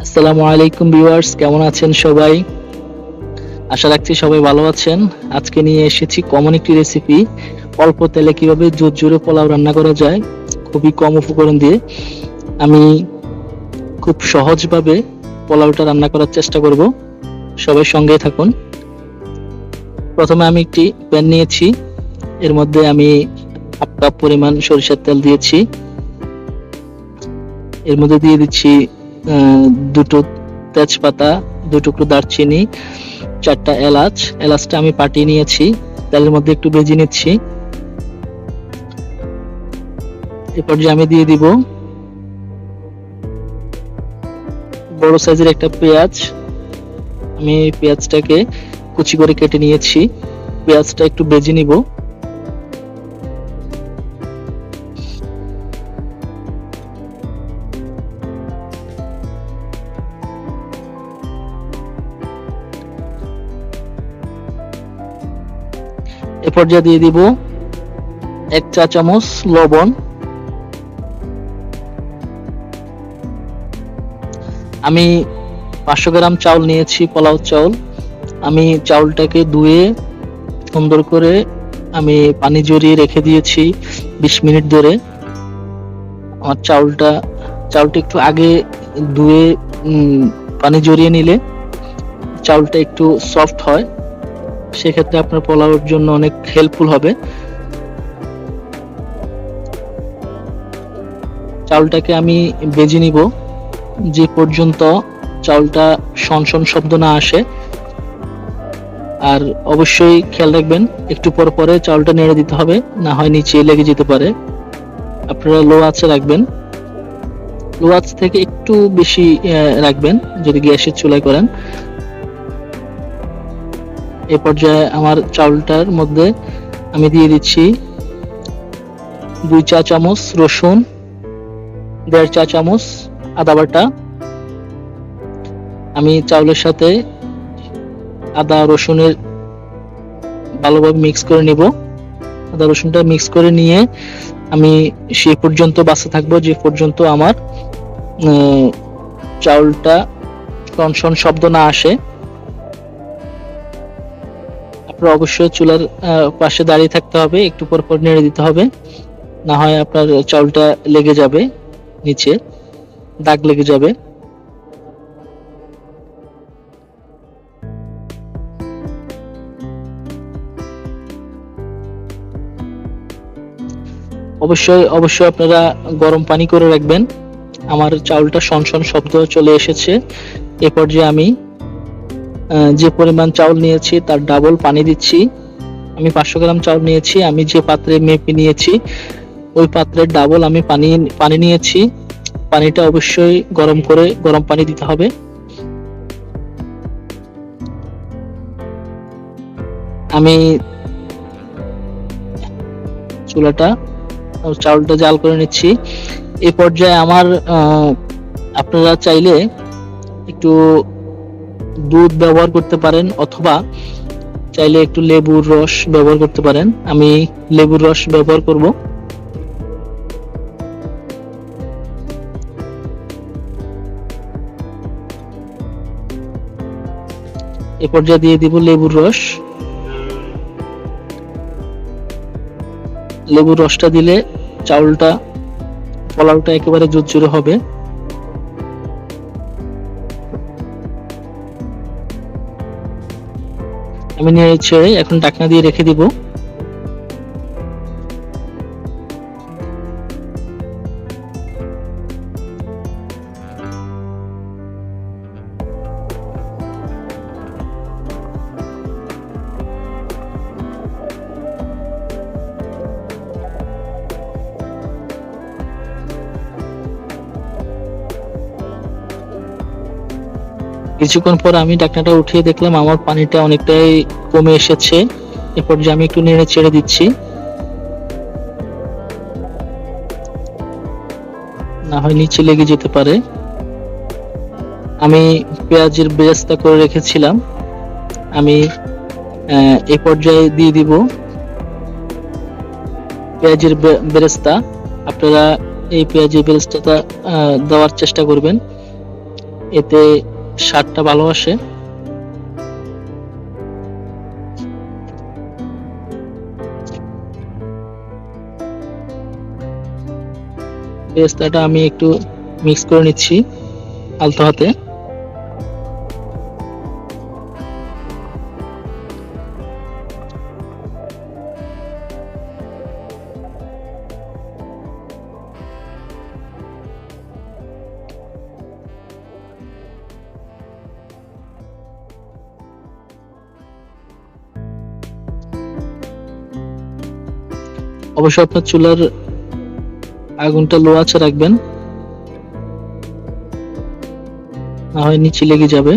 আসসালামু আলাইকুম ভিউয়ার্স, কেমন আছেন সবাই? আশা রাখছি সবাই ভালো আছেন। আজকে নিয়ে এসেছি কমন একটি রেসিপি, অল্প তেলে কিভাবে ঝুরঝুরে পোলাও রান্না করা যায় খুবই কম উপকরণ দিয়ে। আমি খুব সহজভাবে পোলাওটা রান্না করার চেষ্টা করব, সবাই সঙ্গেই থাকুন। প্রথমে আমি একটি প্যান নিয়েছি, এর মধ্যে আমি হাফ কাপ পরিমাণ সরিষার তেল দিয়েছি। এর মধ্যে দিয়ে দিচ্ছি দুটো তেজপাতা, 2 টুকরো দারচিনি, 4টা এলাচ। এলাচটা আমি পাটিয়ে নিয়েছি, তেলের মধ্যে একটু ভেজে নিচ্ছি। এরপর যে আমি দিয়ে দিব বড় সাইজের একটা পেঁয়াজ। আমি পেঁয়াজটাকে কুচি করে কেটে নিয়েছি। পেঁয়াজটা একটু ভেজে নিব। এ পর্যায়ে দিয়ে দিব 1 চা চামচ লবণ। আমি 500 গ্রাম চাউল নিয়েছি, পোলাও চাউল। আমি চাউলটাকে ধুয়ে সুন্দর করে আমি পানি ঝরিয়ে রেখে দিয়েছি 20 মিনিট ধরে। আমার চাউলটা একটু আগে ধুয়ে পানি ঝরিয়ে নিলে চাউলটা একটু সফট হয়, সেক্ষেত্রে আপনার পোলাওর জন্য অনেক হেল্পফুল হবে। চাউলটাকে আমি ভেজে নিব যে পর্যন্ত চাউলটা সনসন শব্দ না আসে। আর অবশ্যই খেয়াল রাখবেন, একটু পর পরে চাউলটা নেড়ে দিতে হবে, না হয় নিচে লেগে যেতে পারে। আপনারা লো আঁচে রাখবেন, লো আঁচ থেকে একটু বেশি রাখবেন যদি গ্যাসের চুলায় করেন। এ পর্যায়ে আমার চাউলটার মধ্যে আমি দিয়ে দিচ্ছি 2 চা চামচ রসুন, 1.5 চা চামচ আদা বাটা। আমি চাউলের সাথে আদা রসুনের ভালোভাবে মিক্স করে নিব। আদা রসুনটা মিক্স করে নিয়ে আমি সেই পর্যন্ত বাঁচতে থাকবো যে পর্যন্ত আমার চাউলটা সনসন শব্দ না আসে। আপনার অবশ্যই চুলার পাশে দাঁড়িয়ে থাকতে হবে, একটু পর পর নেড়ে দিতে হবে, না হয় আপনার চাউলটা লেগে যাবে, নিচে দাগ লেগে যাবে। অবশ্যই আপনারা গরম পানি করে রাখবেন। আমার চাউলটা সনসন শব্দ চলে এসেছে। এ পর্যায়ে আমি যে পরিমাণ চাউল নিয়েছি তার ডাবল পানি দিচ্ছি। আমি 500 গ্রাম চাউল নিয়েছি, আমি যে পাত্রে মেপে নিয়েছি ওই পাত্রের ডাবল আমি পানি নিয়েছি। পানিটা অবশ্যই গরম পানি দিতে হবে। আমি চাউলটা জাল করে নিচ্ছি। এই পর্যায়ে আমার আপনারা চাইলে একটু দুধ ব্যবহার করতে পারেন, অথবা চাইলে একটু লেবুর রস ব্যবহার করতে পারেন। আমি লেবুর রস ব্যবহার করব। এ পর্যায়ে দিয়ে দিব লেবুর রস। লেবুর রসটা দিলে পোলাওটা একেবারে ঝুরঝুরে হবে। আমি নেড়ে ছেড়ে এখন ঢাকনা দিয়ে রেখে দিব। কিছুক্ষণ পর আমি ঢাকনাটা উঠিয়ে দেখলাম আমার পানিটা অনেকটাই কমে এসেছে। এরপর যে আমি একটু নেড়ে ছেড়ে দিচ্ছি, না হয় নিচে লেগে যেতে পারে। আমি পেঁয়াজের বেরেস্তা করে রেখেছিলাম, আমি এই পর্যায়ে দিয়ে দিব পেঁয়াজের বেরেস্তা। আপনারা এই পেঁয়াজের বেরেস্তাটা দেওয়ার চেষ্টা করবেন। এতে স্বাদটা ভালো আসে। পেস্তাটা আমি একটু মিক্স করে নিচ্ছি আলতো হাতে। অবশ্যই আপনার চুলার আগুনটা লো আঁচে রাখবেন, না হয় নিচে লেগে যাবে।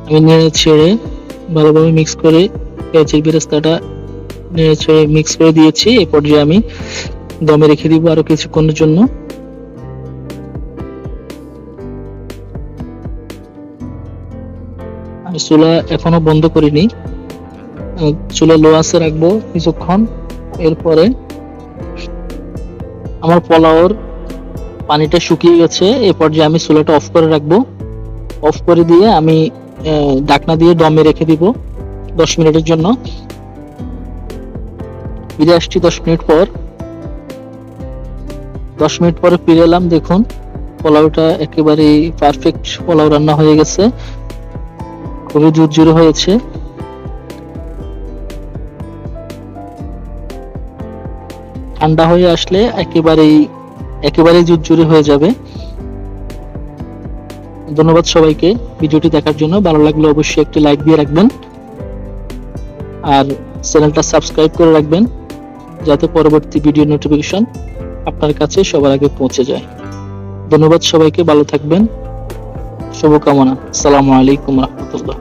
আমি নেড়ে ছেড়ে ভালোভাবে মিক্স করে পেঁয়াজের বেরেস্তাটা নেড়ে ছেড়ে মিক্স করে দিয়েছি। এই পর্যায়ে আমি দমে রেখে দিব আরো কিছুক্ষণের জন্য। আমি চুলা এখনো বন্ধ করিনি, চুলা লো আঁচে রাখবো কিছুক্ষণ। এরপরে আমার পোলাওর পানিটা শুকিয়ে গেছে, এই পর্যায়ে আমি চুলাটা অফ করে রাখবো। অফ করে দিয়ে আমি ঢাকনা দিয়ে দমে রেখে দিব 10 মিনিটের জন্য। ফিরে আসছি 10 মিনিট পর। 10 মিনিট পরে ফিরে এলাম, দেখুন পোলাওটা একেবারে পারফেক্ট পোলাও রান্না হয়ে গেছে, খুবই ঝুরঝুরে হয়েছে। ঠান্ডা হয়ে আসলে একেবারেই ঝুরঝুরে হয়ে যাবে। ধন্যবাদ সবাইকে ভিডিওটি দেখার জন্য। ভালো লাগলে অবশ্যই একটি লাইক দিয়ে রাখবেন আর চ্যানেলটা সাবস্ক্রাইব করে রাখবেন, যাতে পরবর্তী ভিডিও নোটিফিকেশন আপনার কাছে সবার আগে পৌঁছে যায়। ধন্যবাদ সবাইকে, ভালো থাকবেন, শুভকামনা। আসসালামু আলাইকুম রহমতুল্লাহ।